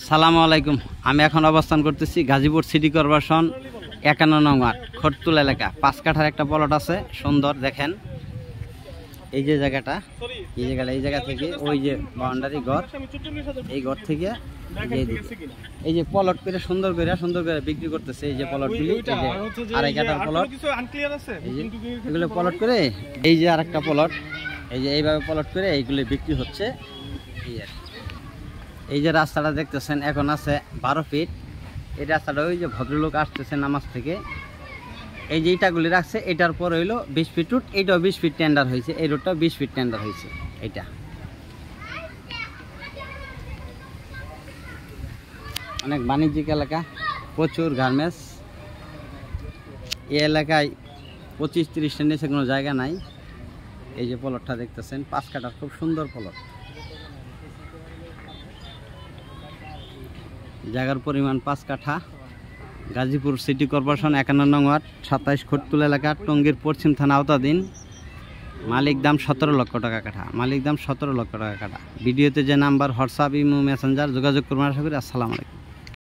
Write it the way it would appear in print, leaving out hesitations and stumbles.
সালামু আলাইকুম। আমি এখন অবস্থান করতেছি গাজীপুর সিটি কর্পোরেশন 51 নং ওয়ার্ড খটতুল এলাকা। 5 কাঠার একটা প্লট আছে, সুন্দর দেখেন। এই যে জায়গাটা, এই জায়গা থেকে ওই যে বাউন্ডারি ঘর, এই ঘর থেকে এই যে প্লট করে সুন্দর করে বিক্রি করতেছে। এই যে প্লটগুলি, এই যে আড়াই কাঠার প্লট, এগুলো প্লট করে, এই যে আরেকটা প্লট, এই যে এইভাবে প্লট করে এইগুলি বিক্রি হচ্ছে। এই যে রাস্তাটা দেখতেছেন এখন আছে 12 ফিট। এই রাস্তাটা ওই যে ভদ্রলোক আসতেছে নামাজ থেকে, এই যে ইটাগুলি রাখছে, এটার পর হইলো 20 ফিট রুট, এইটাও 20 ফিট টেন্ডার হয়েছে, এই রোডটাও 20 ফিট টেন্ডার হয়েছে। এইটা অনেক বাণিজ্যিক এলাকা, প্রচুর গার্মেন্টস। এই এলাকায় 25-30 নিচে কোনো জায়গা নাই। এই যে প্লটটা দেখতেছেন 5 কাঠার, খুব সুন্দর প্লট। জায়গার পরিমাণ 5 কাঠা। গাজীপুর সিটি কর্পোরেশন 51 নং ওয়ার্ড, 27 খটতুল এলাকা, টঙ্গীর পশ্চিম থানা আওতাধীন। মালিক দাম 17 লক্ষ টাকা কাঠা, মালিক দাম 17 লক্ষ টাকা কাঠা। ভিডিওতে যে নাম্বার, হোয়াটসঅ্যাপ, ইমো, মেসেঞ্জার যোগাযোগ করবেন। আশা করি। আসসালামু আলাইকুম।